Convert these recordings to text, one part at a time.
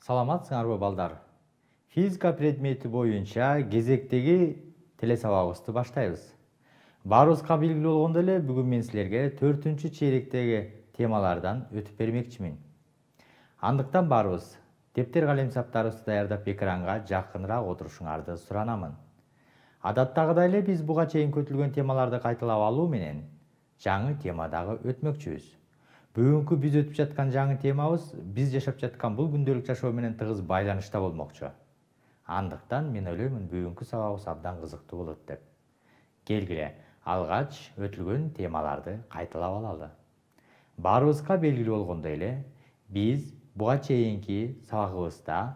Саламатсыңарбы балдар? Физика предмети боюнча кезектеги телесабагыбызды баштайбыз. Баарыбызга белгилүү болгондой эле бүгүн мен силерге 4-чейректеги темалардан өтүп бермекчимин. Андыктан баарыбыз дептер калем саптарыбызды даярдап экранга жакыныраак отурушуңарды суранамын. Адаттагыдай эле биз буга чейин көтүлгөн темаларды кайталап алуу менен жаңы темадагы өтмөкчүбүз. Бүгүнкү биз өтүп жаткан жаңы темабыз биз жашап жаткан бул күндөлүк жашоо менен тыгыз байланышта болмокчу. Андыктан мен ойлоймун бүгүнкү сабагыбыз абдан кызыктуу болот деп. Келгиле, алгач өтүлгөн темаларды кайталап алалы. Баарыбызга белгилүү болгондой эле, биз буга чейинки сабагыбызда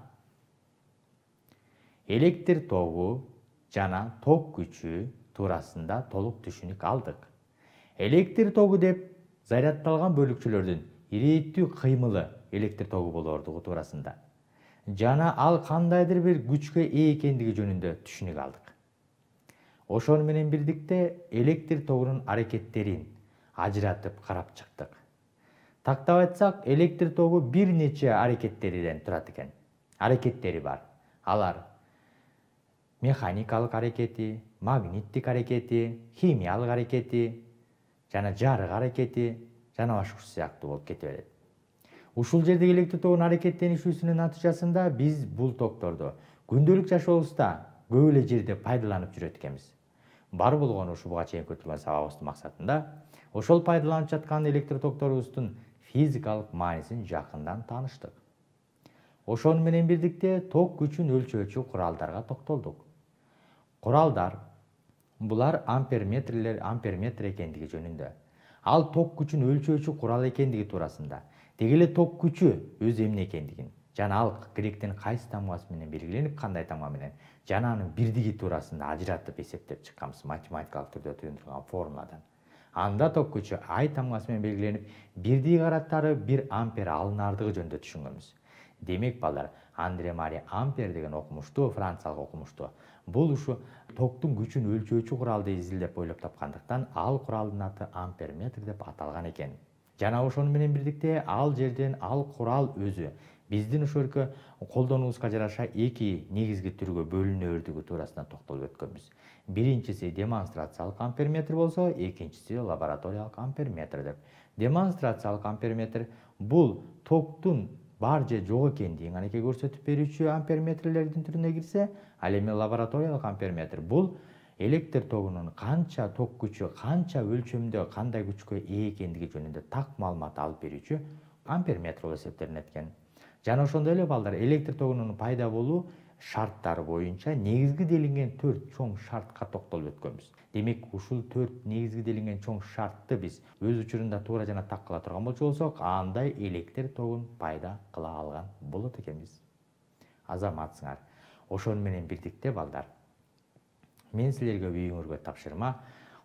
электр тогу жана ток күчү туурасында толук түшүнүк алдык. Электр тогу деп зарядталган бөлүкчөлөрдүн ирээттүү кыймылы электр тогу болоордугу туурасында жана ал кандайдыр бир күчкө ээ экендиги жөнүндө түшүнүк алдык. Ошону менен бирдикте электр тогунун аракеттерин ажыратып карап чыктык. Тактап айтсак, электр тогу бир нече аракеттерден турат экен. Аракеттери бар. Алар механикалык аракети, магниттик аракети, химиялык аракети жана жарык аракети жана башка сыяктуу болуп кете берет. Ушул жердеги электр тогунун аракеттенишүүсүнүн натыйжасында биз бул токторду күндөлүк жашообузда көп эле жерде пайдаланып жүрөт экенбиз. Бар болгону ушу буга чейин көтүлгөн сабагыбыздын максатында ошол пайдаланып жаткан электр токторубуздун физикалык маанисин жакындан тааныштык. Ошону менен бирдикте ток күчүн өлчөөчү куралдарга токтолдук. Куралдар булар амперметр экендиги жөнүндө. Ал ток күчүн өлчөөчү курал экендиги туурасында, деги эле ток күчү өзү эмне экендигин, жана ал гректин кайсы тамгасы менен белгиленип, кандай тамга менен, жана анын бирдиги туурасында ажыратып эсептеп чыкканбыз математикалык түрдө туюндурган формуладан. Анда ток күчү ай тамгасы менен белгиленип, бирдиги караттары 1 ампер алынардыгы жөнүндө түшүнгөнбүз. Демек балдар, Андре Мари Ампер деген окумуштуу, франциялык окумуштуу, бул ушу токтун күчүн өлчөөчү куралды изилдеп ойлоп тапкандыктан ал куралдын аты амперметр деп аталган экен. Жана ошону менен бирдикте ал жерден ал курал өзү биздин ошолко колдонуубузга жараша эки негизги түргө бөлүнөрдүгү туурасында токтолуп өткөнбүз. Биринчиси демонстрациялык амперметр болсо, экинчиси лабораториялык амперметр деп. Демонстрациялык амперметр бул токтун бар же жок экендигин анакей көрсөтүп берүүчү амперметрлердин түрүнө кирсе, ал эми лабораториялык амперметр бул электр тогунун канча ток күчү, канча өлчөмдө, кандай күчкө ээ экендиги жөнүндө так маалымат алып берүүчү амперметр болуп эсептелинет экен. Жана ошондой эле балдар, электр тогунун пайда болуу шарттары боюнча негизги делинген 4 чоң шартка токтолуп өткөнбүз. Демек, ушул 4 негизги делинген чоң шартты биз өз учурунда туура жана так кыла турган болсок, андай электр тогун пайда кыла алган болот экенбиз. Азаматсыңар. Ошону менен бирдикте балдар, мен силерге үйүңөргө тапшырма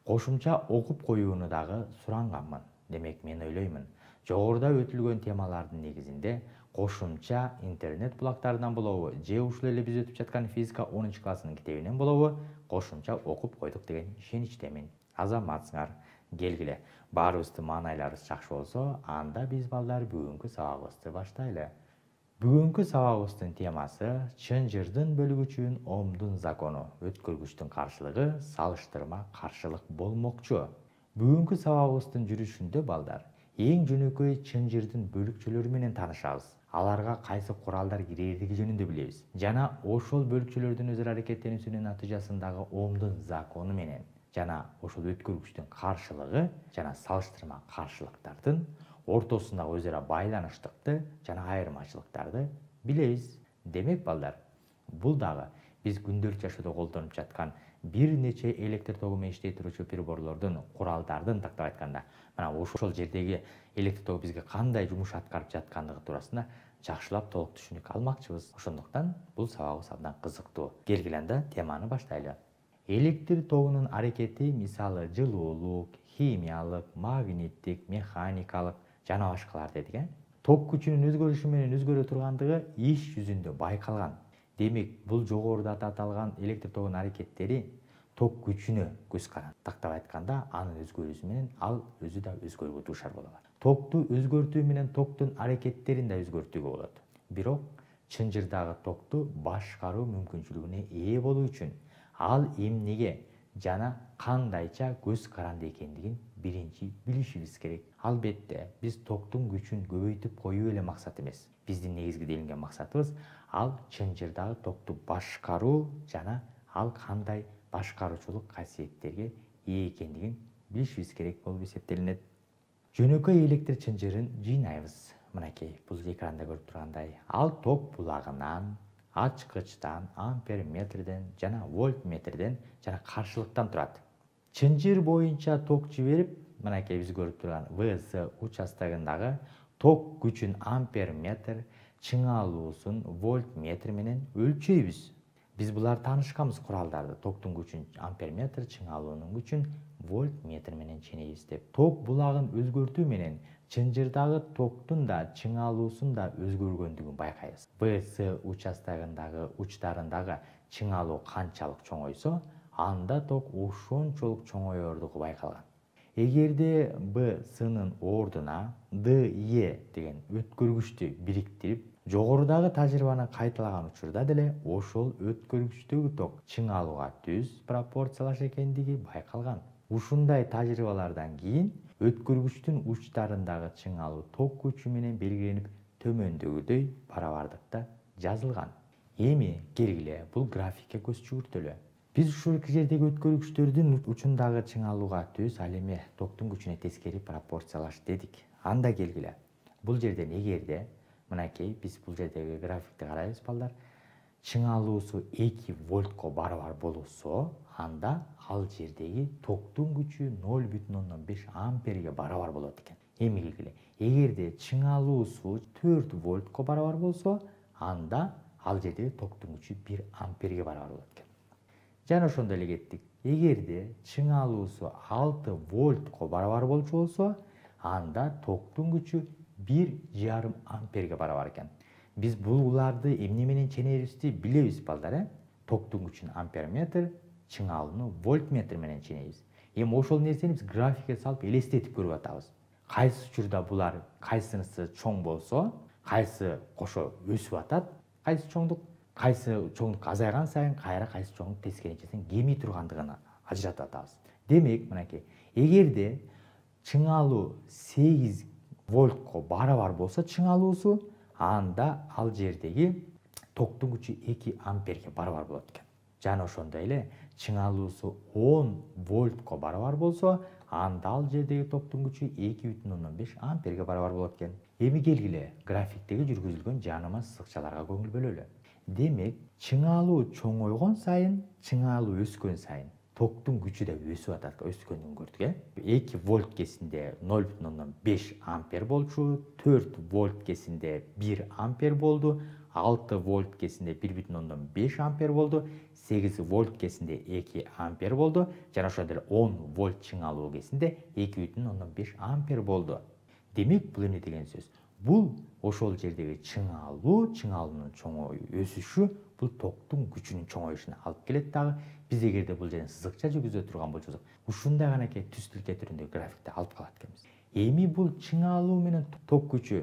кошумча окуп коюуну дагы суранганмын. Демек, мен ойлоймун, жогоруда өтүлгөн темалардын негизинде кошумча интернет булактарынан болобу, же ушул эле биз өтүп жаткан физика 10 классынын китебинен болобу, кошумча окуп койдук деген ишеничтемин. Азаматсыңар. Келгиле, баарыбыздын маанайларыбыз жакшы болсо, анда биз балдар бүгүнкү сабагыбызды баштайлы. Бүгүнкү сабагыбыздын темасы чын жырдын бөлүгүчүн Омдун закону, өткөргүчтүн каршылыгы салыштырма каршылык болмокчу. Бүгүнкү сабагыбыздын жүрүшүндө балдар эң жөнөкөй чын жырдын бөлүкчөлөрү менен таанышабыз. Аларга кайсы куралдар кирэрдиги жөнүндө билебиз. Жана ошол бөлүкчөлөрдүн өзара аракеттенүүсүнүн натыйжасындагы Омдун закону менен жана ошол өткөргүчтүн каршылыгы жана салыштырма каршылыктардын ортосундагы өзара байланыштыкты жана айырмачылыктарды билебиз. Демек балдар, бул дагы биз күндөлүк жашоодо колдонуп жаткан бир нече электр тогу менен иштей туручу приборлордун, куралдардын тактап айтканда, мына ошол жердеги электр тогу бизге кандай жумуш аткарып жаткандыгы туурасында жакшылап толук түшүнүк алмакчыбыз. Ошондуктан бул сабагыбыз абдан кызыктуу. Келгиле анда теманы баштайлы. Электр тогунун аракети мисалы жылуулук, химиялык, магниттик, механикалык жана башкалар дедик. Ток күчүнүн өзгөрүшү менен өзгөрө тургандыгы иш жүзүндө байкалган. Демек, бул жогоруда аталган электр тогунун аракеттери ток күчүнө көз каранды. Тактап айтканда, анын өзгөрүүсү менен ал өзү да өзгөрүүгө дуушар болот. Токту өзгөртүү менен токтун аракеттерин да өзгөртүүгө болот. Бирок чынжырдагы токту башкаруу мүмкүнчүлүгүнө ээ болуу үчүн ал эмнеге жана кандайча көз каранды экендигин биринчи билишибиз керек. Албетте, биз токтун күчүн көбөйтүп коюу эле максат эмес. Биздин негизги делинген максатыбыз ал чынжырдагы токту башкаруу жана ал кандай башкаруучулук касиеттерге ээ экендигин билишибиз керек болуп эсептелинет. Жөнөкөй электр чынжырын жыйнайбыз. Мынакей, бул экранда көрүп тургандай. Ал ток булагынан, ачкычтан, амперметрден жана вольтметрден жана каршылыктан турат. Чынжыр боюнча ток жиберип, мынакей биз көрүп турган ВС участогундагы ток күчүн амперметр, чыңалуусун вольтметр менен өлчөйбүз. Биз булар таанышканбыз куралдарды. Токтун күчүн амперметр, чыңалуунун күчүн вольтметр менен ченейбиз деп. Ток булагын өзгөртүү менен чынжырдагы токтун да чыңалуусун да өзгөргөндүгүн байкайбыз. ВС участогундагы учтарындагы чыңалуу канчалык чоңойсо, анда ток ошончолук чоңоёрдугу байкалган. Эгерде БСнын ордуна ДЕ деген өткөргүчтү бириктирип, жогорудагы тажрыйбаны кайталаган учурда деле ошол өткөргүчтөгү ток чыңалууга түз пропорциялаш экендиги байкалган. Ушундай тажрыйбалардан кийин өткөргүчтүн учтарындагы чыңалуу ток күчү менен белгиленип, төмөндөгүдөй барабардыкта жазылган. Эми келгиле бул графикке көз жүгүртөлү. Биз ушул жердеги өткөргүчтөрдүн учундагы чыңалууга түз, ал эми токтун күчүнө тескери пропорциялаш дедик. Анда келгиле. Бул жерден эгерде мынакей биз бул жердеги графикти карайбыз балдар. Чыңалуусу 2 вольтко барабар болсо, анда ал жердеги токтун күчү 0,5 амперге барабар болот экен. Эми келгиле. Эгерде чыңалуусу 4 вольтко барабар болсо, анда ал жердеги токтун күчү 1 амперге барабар болот экен. Жана ошондой эле кеттик. Эгерде чыңалуусу 6 вольтко барабар болчу болсо, анда токтун күчү 1,5 амперге барабар экен. Биз буларды эмне менен ченерибизди билебиз балдар, Токтун күчүн амперметр, чыңалууну вольтметр менен ченейбиз. Эми ошол нерсени биз графикке салып элестетип көрүп атабыз. Кайсы учурда булар кайсынысы чоң болсо, кайсы кошо өсүп атат, кайсы чоңдук азайган сайын кайра кайсы чоңдук тескерисинче кемий тургандыгын ажыратып атабыз. Демек, мынакей, эгерде чыңалуу 8 вольтко барабар болсо чыңалуусу, анда ал жердеги токтун күчү 2 амперге барабар болот экен. Жана ошондой эле чыңалуусу 10 вольтко барабар болсо, анда ал жердеги токтун күчү 2,5 амперге барабар болот экен. Эми келгиле, графиктеги жүргүзүлгөн жааныма сызыкчаларга көңүл бөлөлү. Демек, чыңалуу чоңойгон сайын, чыңалуу өскөн сайын токтун күчү да өсүп атат, өскөнүн көрдүк. 2 вольт кесинде 0,5 ампер болчу, 4 вольт кесинде 1 ампер болду, 6 вольт кесинде 1,5 ампер болду, 8 вольт кесинде 2 ампер болду, жана ошондой эле 10 вольт чыңалуу кесинде 2,5 ампер болду. Демек, бул эмне деген сөз? Бул ошол жердеги чыңалуунун өсүшү, бул токтун күчүнүн чоңоюшуна алып келет дагы. Биз эгерде бул жерден сызыкча жүргүзө турган болсок, ушундай гана түз тилке түрүндө графикти алып калат экенбиз. Эми бул чыңалуу менен ток күчү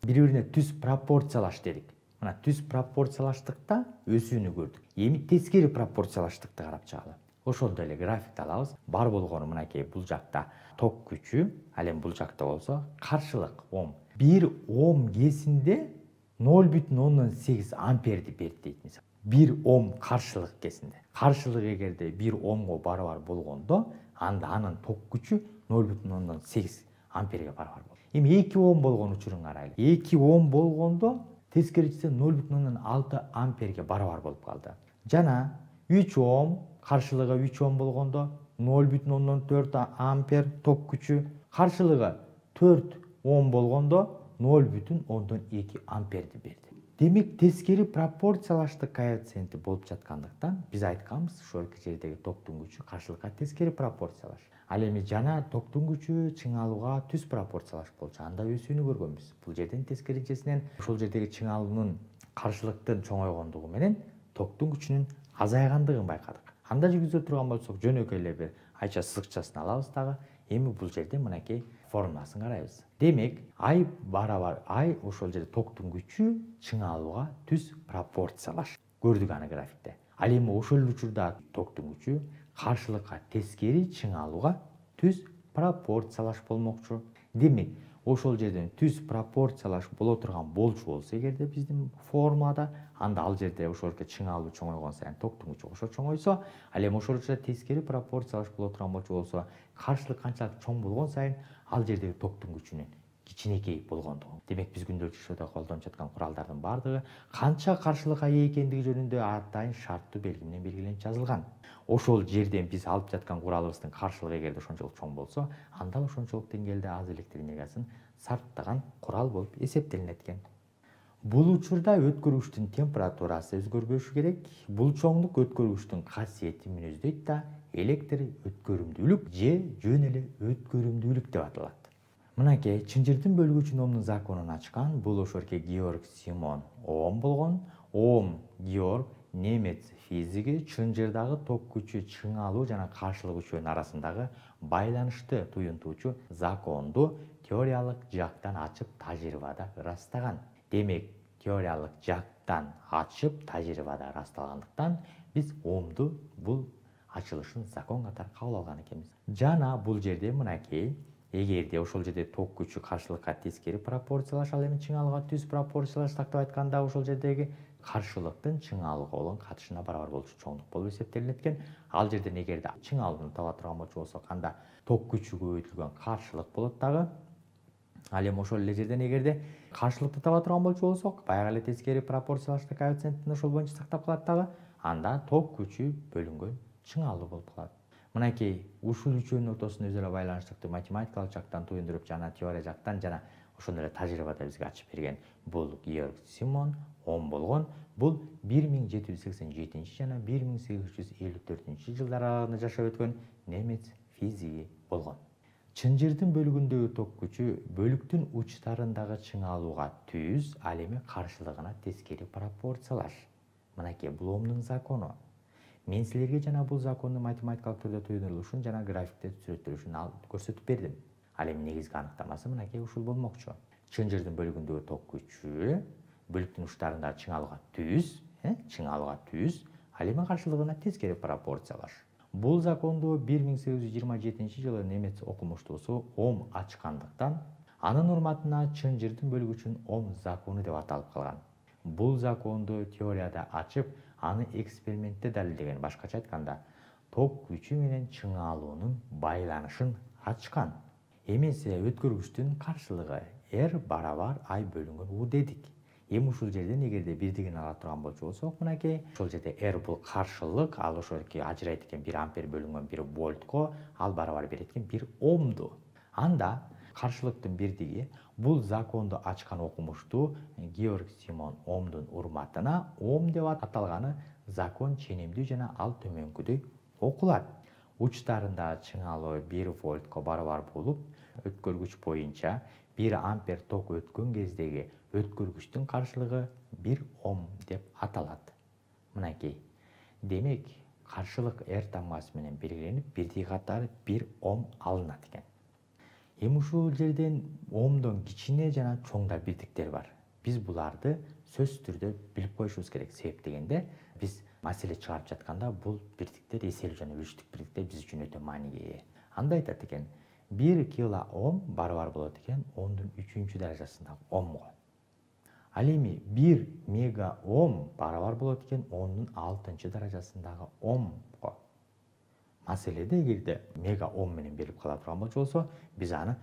бири-бирине түз пропорциялаш дедик. Мына түз пропорциялаштыкта өсүүнү көрдүк. Эми тескери пропорциялаштыкты карап чыгалы. Ошондой эле графикти алабыз. Бар болгону мынакей бул жакта ток күчү, ал эми бул жакта болсо каршылык ом. 1 ом кесинде 0,8 амперди берди дейт. 1 ом каршылык кесинде. Каршылык эгерде 1 омго барабар болгондо, анда анын ток күчү 0,8 амперге барабар болот. Эми 2 ом болгон учурун карайлы. 2 ом болгондо тескерисинче 0,6 амперге барабар болуп калды. Жана 3 ом, каршылыгы 3 ом болгондо 0,4 ампер ток күчү, каршылыгы 4 ом болгондо 0,2 амперди берди. Демек, тескери пропорциялаштык коэффициенти болуп жаткандыктан биз айтканбыз, ошол жердеги токтун күчү каршылыкка тескери пропорциялаш. Ал эми жана токтун күчү чыңалууга түз пропорциялаш болчу, анда өсүүнү көргөнбүз. Бул жерден тескерисинчесинен ошол жердеги чыңалуунун каршылыктын чоңойгондугу менен токтун күчүнүн азайгандыгын байкадык. Анда жүргүзө турган болсок, жөнөкөй эле бир айча сызыкчасын алабыз дагы. Эми бул жерде мынакей формуласын карайбыз. Демек, ай барабар ай ошол жерде токтун күчү чыңалууга түз пропорциялаш. Көрдүк аны графикте. Ал эми ошол учурда токтун күчү каршылыкка тескери чыңалууга түз пропорциялаш болмокчу. Демек, ошол жерден түз пропорциялаш боло турган болчу болсо эгерде биздин формулада, анда ал жерде ошолке чыңалуу чоңойгон сайын токтун күчү ошо чоңойсо, ал эми ошол учурда тескери пропорциялаш боло турган болчу болсо, каршылык канчалык чоң болгон сайын ал жердеги токтун күчүнүн кичинекей болгондугу. Демек, биз күндөлүк жашоодо колдонуп жаткан куралдардын баардыгы канча каршылыкка ээ экендиги жөнүндө атайын шарттуу белги менен белгиленип жазылган. Ошол жерден биз алып жаткан куралыбыздын каршылыгы эгерде ошончолук чоң болсо, анда ошончолук деңгээлде аз электр энергиясын сарптаган курал болуп эсептелинет экен. Бул учурда өткөргүчтүн температурасы өзгөрбөшү керек. Бул чоңдук өткөргүчтүн касиетин мүнөздөйт да электр өткөрүмдүүлүк же жөн эле өткөрүмдүүлүк деп аталат. Мынакей чынжырдын бөлгүчүн Омдун законун ачкан бул ошорке Георг Симон Ом болгон. Ом Георг немец физиги чынжырдагы ток күчү чыңалуу жана каршылык күчүнүн арасындагы байланышты туюнтуучу законду теориялык жактан ачып тажрыйбада ырастаган. Демек, теориялык жактан ачып тажрыйбада ырасталгандыктан биз Омду бул ачылышын закон катары кабыл алган экенбиз. Жана бул жерде мынакей, эгерде ошол жерде ток күчү каршылыкка тескери пропорциялаш, ал эми чыңалууга түз пропорциялаш тактап айтканда ошол жердеги каршылыктын чыңалууга болгон катышына барабар болчу чоңдук болуп эсептелинет экен. Ал жерден эгерде чыңалууну таба турган болчу болсок, анда ток күчү көбөйтүлгөн каршылык болот дагы. Ал эми ошол эле жерден эгерде каршылыкты таба турган болчу болсок, баягы эле тескери пропорциялашты коэффициентин ошол боюнча сактап калат дагы. Анда ток күчү бөлүнгөн чыңалуу болуп калат. Мынакей ушул үчөөнүн ортосунда өз эле байланыштыкты математикалык жактан туюндуруп, жана теория жактан, жана ошондой эле тажрыйбада бизге ачып берген бул Георг Симон Ом болгон. Бул 1787 жана 1854 жылдар аралыгында жашап өткөн немец физиги болгон. Чынжырдын бөлүгүндөгү ток күчү бөлүктүн учтарындагы чыңалууга түз, ал эми каршылыгына тескери пропорциялаш. Мынакей бул Омдун закону. Мен силерге жана бул закондун математикалык түрдө туюндурулушун жана графикте сүрөттөлүшүн көрсөтүп бердим. Ал эми негизги аныктамасы мынакей ушул болмокчу. Чынжырдын бөлүгүндөгү ток күчү бөлүктүн учтарындагы чыңалууга түз, ал эми каршылыгына тескери пропорциялаш. Бул законду 1827 жылы немец окумуштуусу Ом ачкандыктан анын урматына чынжырдын бөлүгүчүн Ом закону деп аталып калган. Бул законду теорияда ачып, аны экспериментте далилдеген. Башкача айтканда, ток күчү менен чыңалуунун байланышын ачкан. Эмесе өткөргүчтүн каршылыгы R барабар I бөлүнгөн U дедик. Эми ушул жерден эгерде бирдигин ала турган болчу болсок, мынакей ошол жерде R бул каршылык, ал ошолки ажырайт экен 1 ампер бөлүнгөн 1 вольтко, ал барабар берет экен 1 Омду. Анда каршылыктын бирдиги бул законду ачкан окумуштуу Георг Симон Омдун урматына Ом деп аталганы закон ченемдүү жана ал төмөнкүдөй окулат. Учтарында чыңалуу 1 вольтко барабар болуп, өткөргүч боюнча 1 ампер ток өткөн кездеги өткөргүчтүн каршылыгы 1 Ом деп аталат. Мынакей. Демек, каршылык R тамгасы менен белгиленип, бирдиги катары 1 Ом алынат экен. Эми ушул жерден Омдон кичине жана чоң да бирдиктер бар. Биз буларды сөзсүз түрдө билип коюшубуз керек. Себеп дегенде, биз маселе чыгарып жатканда бул бирдиктер эселүү жана үлчтүк бирдиктер биз үчүн өтө мааниге ээ. Анда айтат экен, 1 кило Ом барабар болот экен 10^3 даражасындагы Омго. Ал эми 1 мега Ом барабар болот экен 10^6 даражасындагы Омго. Маселеде эгерде мега Ом менен берип кала турган болчу болсо, биз аны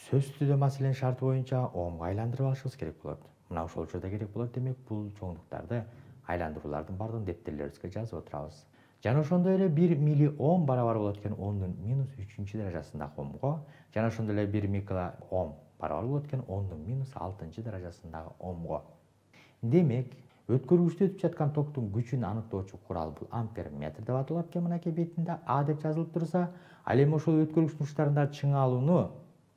сөзсүз түрдө маселенин шарты боюнча Омго айландырып алышыбыз керек болот. Мына ошол учурда керек болот. Демек, бул чоңдуктарды айландыруулардын бардыгын дептерлерибизге жазып отурабыз. Жана ошондой эле 1 миллиом барабар болот экен 10^-3 даражасындагы Омго, жана ошондой эле 1 микро Ом барабар болот экен 10^-6 даражасындагы Омго. Демек, өткөргүчтө өтүп жаткан токтун күчүн аныктоочу курал бул ампер-метр деп аталат экен. Мынакей бетинде А деп жазылып турса, ал эми ошол өткөргүчтүн учтарындагы чыңалууну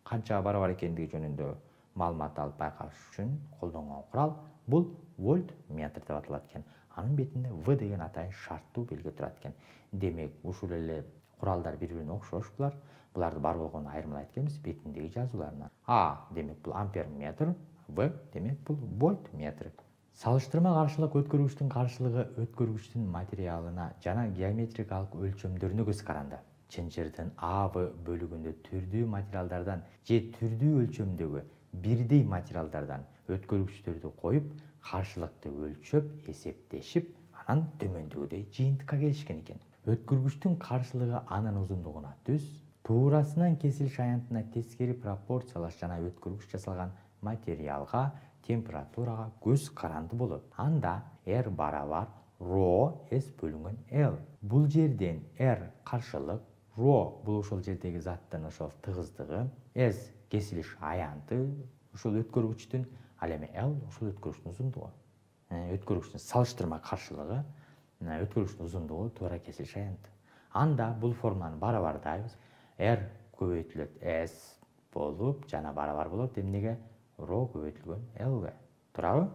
канчага барабар экендиги жөнүндө маалымат алып байкаш үчүн колдонгон курал бул вольтметр деп аталат экен. Анын бетинде В деген атайын шарттуу белги турат экен. Демек, ушул эле куралдар бири-бирине окшош булар. Буларды бар болгону айырмалайт экенбиз бетиндеги жазууларынан. А демек бул ампер метр, В демек бул вольт метр. Салыштырма каршылык өткөргүчтүн каршылыгы өткөргүчтүн материалына жана геометрикалык өлчөмдөрүнө көз каранды. Чынжырдын А, В бөлүгүндө түрдүү материалдардан же түрдүү өлчөмдөгү бирдей материалдардан өткөргүчтөрдү коюп, каршылыкты өлчөп, эсептешип, анан төмөндөгүдөй жыйынтыкка келишкен экен. Өткөргүчтүн каршылыгы анын узундугуна түз, туурасынан кесилиш аянтына тескери пропорциялаш жана өткөргүч жасалган материалга, температурага көз каранды болот. Анда R барабар ρ S бөлүнгөн L. Бул жерден R каршылык, ρ бул ошол жердеги заттын ошол тыгыздыгы, S кесилиш аянты ушул өткөргүчтүн, ал эми L ушул өткөргүчтүн узундугу. Өткөргүчтүн салыштырма каршылыгы, өткөргүчтүн узундугу туура кесилиш аянты. Анда бул формуланы барабардайбыз. R көбөйтүлөт S болуп, жана барабар болот эмнеге? ρ көбөйтүлгөн L-ге. Туурабы?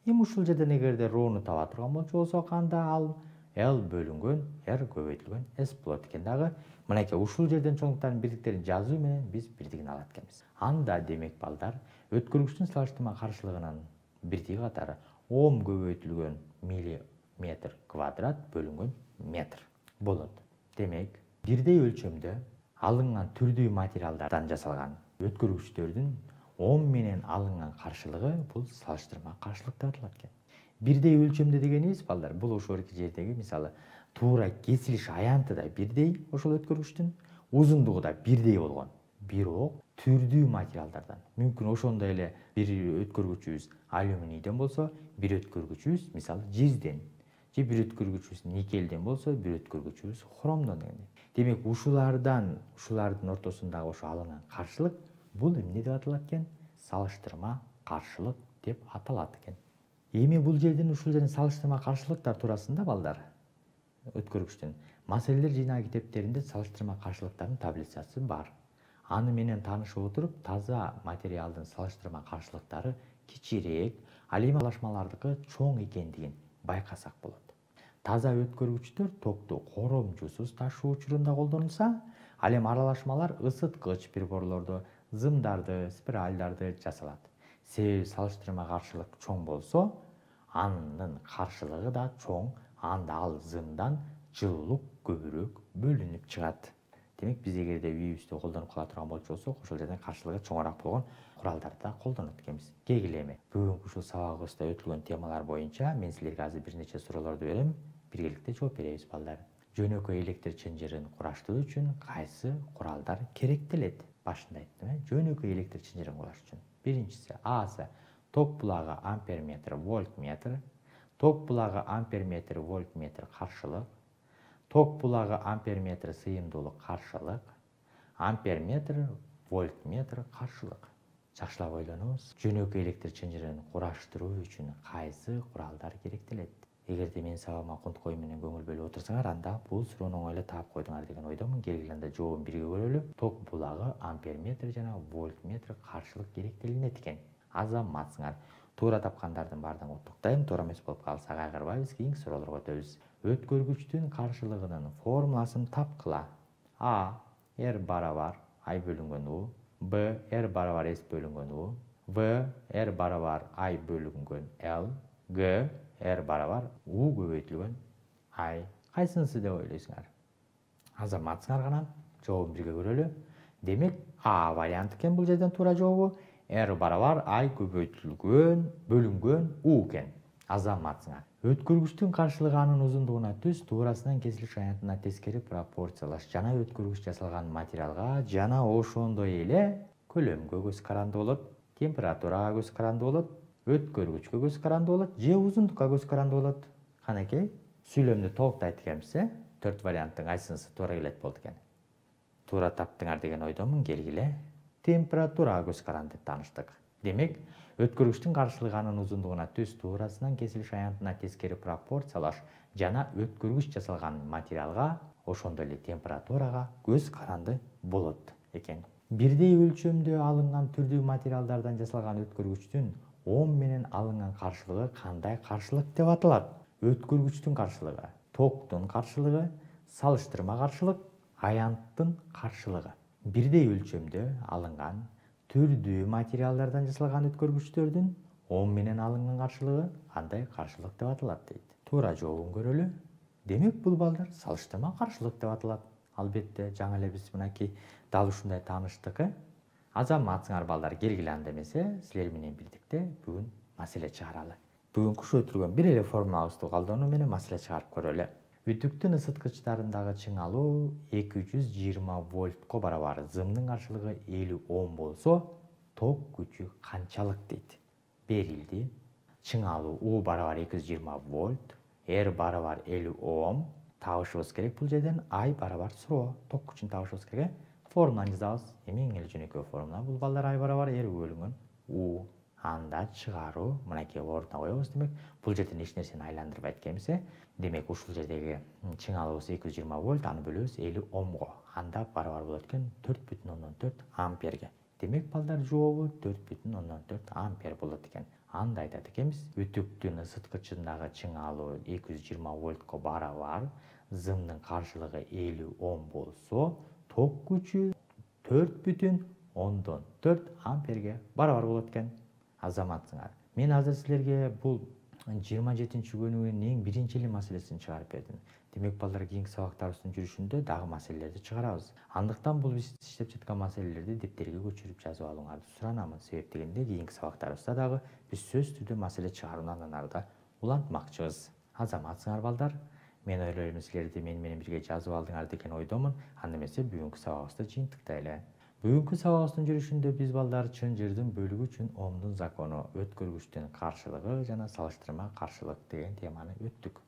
Эми ушул жерден эгерде ρ-ну таба турган болсок, анда ал L бөлүнгөн R көбөйтүлгөн S болот экен дагы. Мынакей ушул жерден чоңдуктардын бирдиктерин жазуу менен биз бирдигин алат экенбиз. Анда демек балдар, өткөргүчтүн салыштырма каршылыгынын бирдиги катары Ом көбөйтүлгөн миллиметр квадрат бөлүнгөн метр болот. Демек, бирдей өлчөмдө алынган түрдүү материалдардан жасалган өткөргүчтөрдүн Ом менен алынган каршылыгы бул салыштырма каршылык деп аталат экен. Бирдей өлчөмдө дегенибиз балдар, бул ошол жердеги мисалы туура кесилиш аянты да бирдей, ошол өткөргүчтүн узундугу да бирдей болгон. Бирок түрдүү материалдардан. Мүмкүн ошондой эле бир өткөргүчүбүз алюминийден болсо, бир өткөргүчүбүз мисалы жезден, же бир өткөргүчүбүз никелден болсо, бир өткөргүчүбүз хромдон дегендей. Демек ушулардын ортосундагы ошо алынган каршылык бул эмне деп аталат экен? Салыштырма каршылык деп аталат экен. Эми бул жерден ушул жерден салыштырма каршылыктар туурасында балдар, өткөргүчтүн маселелер жыйнагы китептеринде салыштырма каршылыктардын таблицасы бар. Аны менен таанышып отуруп, таза материалдын салыштырма каршылыктары кичирээк, ал эми аралашмалардыкы чоң экендигин байкасак болот. Таза өткөргүчтөр токту коромчусуз ташуу учурунда колдонулса, ал эми аралашмалар ысыткыч приборлордо зымдарды, спиральдарды жасалат. Себеби салыштырма каршылык чоң болсо, анын каршылыгы да чоң, анда ал зымдан жылуулук көбүрөөк бөлүнүп чыгат. Демек, биз эгерде үйүбүздө колдонуп кала турган болсок, ошол жерден каршылыгы чоңураак болгон куралдарды да колдонот экенбиз. Кегиле эми бүгүнкү ушул сабагыбызда өтүлгөн темалар боюнча мен силерге азыр бир нече суроолорду берем, биргеликте жооп беребиз балдар. Жөнөкөй электр чынжырын кураштыруу үчүн кайсы куралдар керектелет? Башында айттым, жөнөкөй электр чынжырын кураш үчүн. Биринчиси A'сы ток булагы амперметр, вольтметр, ток булагы амперметр, вольтметр каршылык, ток булагы амперметр сыйымдуулук каршылык, амперметр, вольтметр каршылык. Жакшылап ойлонуңуз. Жөнөкөй электр чынжырын кураштыруу үчүн кайсы куралдар керектелет? Эгерде менин сабагыма конткой менен көңүл бөлүп отурсаңар, анда бул суроону оңой эле таап койдуңар деген ойдомун. Келгиле анда жообун бирге көрөлү. Ток булагы амперметр жана вольтметр каршылык керектелинет экен. Азаматсыңар. Туура тапкандардын баардыгын куттуктайм. Туура эмес болуп калса кайгырбайбыз, кийинки суроолорго өтөбүз. Өткөргүчтүн каршылыгынын формуласын тапкыла. А R барабар I бөлүнгөн U, B R барабар S бөлүнгөн U, V R барабар I бөлүнгөн L, G R барабар U көбөйтүлгөн I. Кайсынысы деп ойлойсуңар? Азаматсыңар гана. Жообун бирге көрөлү. Демек, А вариант экен бул жерден туура жообу. R барабар I көбөйтүлгөн бөлүнгөн U экен. Азаматсыңар. Өткөргүчтүн каршылыгы анын узундугуна түз, туурасынан кесилиш аянтына тескери пропорциялаш жана өткөргүч жасалган материалга жана ошондой эле көлөмгө көз каранды болот, температурага көз каранды болот, өткөргүчкө көз каранды болот, же узундукка көз каранды болот. Канакей, сүйлөмдү толуктайт экенбиз, 4 варианттын кайсынысы туура келет болду экен? Туура таптыңар деген ойдомун. Келгиле. Температурага көз каранды деп тааныштык. Демек, өткөргүчтүн каршылыгы анын узундугуна түз, туурасынан кесилиш аянтына тескери пропорциялаш жана өткөргүч жасалган материалга, ошондой эле температурага көз каранды болот экен. Бирдей өлчөмдө алынган түрдүү материалдардан жасалган өткөргүчтүн Ом менен алынган каршылыгы кандай каршылык деп аталат? Өткөргүчтүн каршылыгы, токтун каршылыгы, салыштырма каршылык, аянттын каршылыгы. бирдей өлчөмдө алынган түрдүү материалдардан жасалган өткөргүчтөрдүн 10 менен алынган каршылыгы кандай каршылык деп аталат дейт. Туура жообун көрөлү. Демек бул балдар салыштырма каршылык деп аталат. Албетте жаңы эле биз мынакей дал ушундай тааныштык. Азаматсыңар балдар, келгиле анда эмесе силер менен бирдикте бүгүн маселе чыгаралы. Бүгүн күшөйтүлгөн бир эле формулабызды колдонуу менен маселе чыгарып көрөлү. Үтүктүн ысыткычтарындагы чыңалуу 220 вольтко барабар, зымдын каршылыгы 50 Ом болсо, ток күчү канчалык дейт. Берилди. Чыңалуу У барабар 220 вольт, R барабар 50 Ом табышыбыз керек. Бул жерден I барабар суроо, ток күчүн табышыбыз керек. Формуланы жазабыз. Эми эң эле жөнөкөй формула. Бул балдар I барабар R бөлүнгөн U. Анда чыгаруу мынакей ордуна коебуз. Демек бул жерден эч нерсени айландырбайт экенбиз. Демек ушул жердеги чыңалуубуз 220 вольт, аны бөлөбүз 50 Омго. Анда барабар болот экен 4,4 амперге. Демек балдар жообу 4,4 ампер болот экен. Анда айтат экенбиз, үтүктүн ысыткычындагы чыңалуу 220 вольтко барабар, зымдын каршылыгы 50 Ом болсо, ток күчү 4,4 амперге барабар болот экен. Азаматсыңар. Мен азыр силерге бул 27-көнүгүнүн эң биринчи эле маселесин чыгарып бердим. Демек балдар, кийинки сабактарыбыздын жүрүшүндө дагы маселелерди чыгарабыз. Андыктан бул биз иштеп жаткан маселелерди дептерге көчүрүп жазып алууңарды суранамын. Себеп дегенде кийинки сабактарыбызда дагы биз сөзсүз түрдө маселе чыгарууну андан арыда улантмакчыбыз. Азаматсыңар балдар, мен ойлойм силерди мен менен бирге жазып алдыңар деген ойдомун. Анда эмесе бүгүнкү сабагыбызды жыйынтыктайлы. Бүгүнкү сабагыбыздын жүрүшүндө биз балдар чын жырдын бөлүгү үчүн Омдун закону, өткөргүчтүн каршылыгы жана салыштырма каршылык деген теманы өттүк.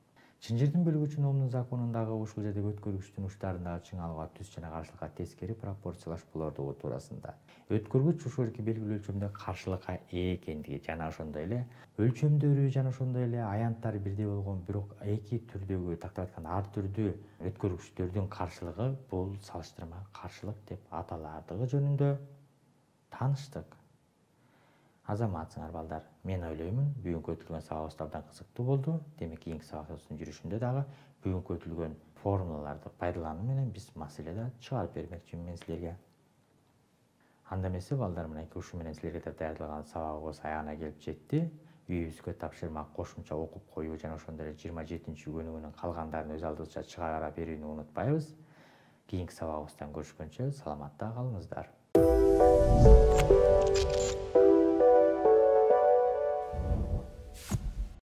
Чын жырдын бөлүгү үчүн Омдун законундагы ушул жердеги өткөргүчтүн учтарындагы чыңалууга түз жана каршылыкка тескери пропорциялашпоолордугу туурасында. Өткөргүч ушул жерге белгилүү өлчөмдө каршылыкка ээ экендиги жана ошондой эле өлчөмдөрү жана ошондой эле аянттары бирдей болгон, бирок эки түрдөгү тактап айтканда ар түрдүү өткөргүчтөрдүн каршылыгы бул салыштырма каршылык деп аталардыгы жөнүндө тааныштык. Азаматсыңар балдар, мен ойлоймун бүгүнкү өтүлгөн сабагыбыз абдан кызыктуу болду. Демек кийинки сабагыбыздын жүрүшүндө дагы бүгүнкү өтүлгөн формулаларды пайдалануу менен биз маселеде чыгарып бермекчимин мен силерге. Анда эмесе балдар, мынакей ушу менен силерге даярдалган сабагыбыз аягына келип жетти. Үйүбүзгө тапшырма кошумча окуп коюу жана ошондой эле 27-көнүгүнүн калгандарын өз алдыбызча чыгара берүүнү унутпайбыз. Кийинки сабагыбыздан көрүшкөнчө саламатта калыңыздар.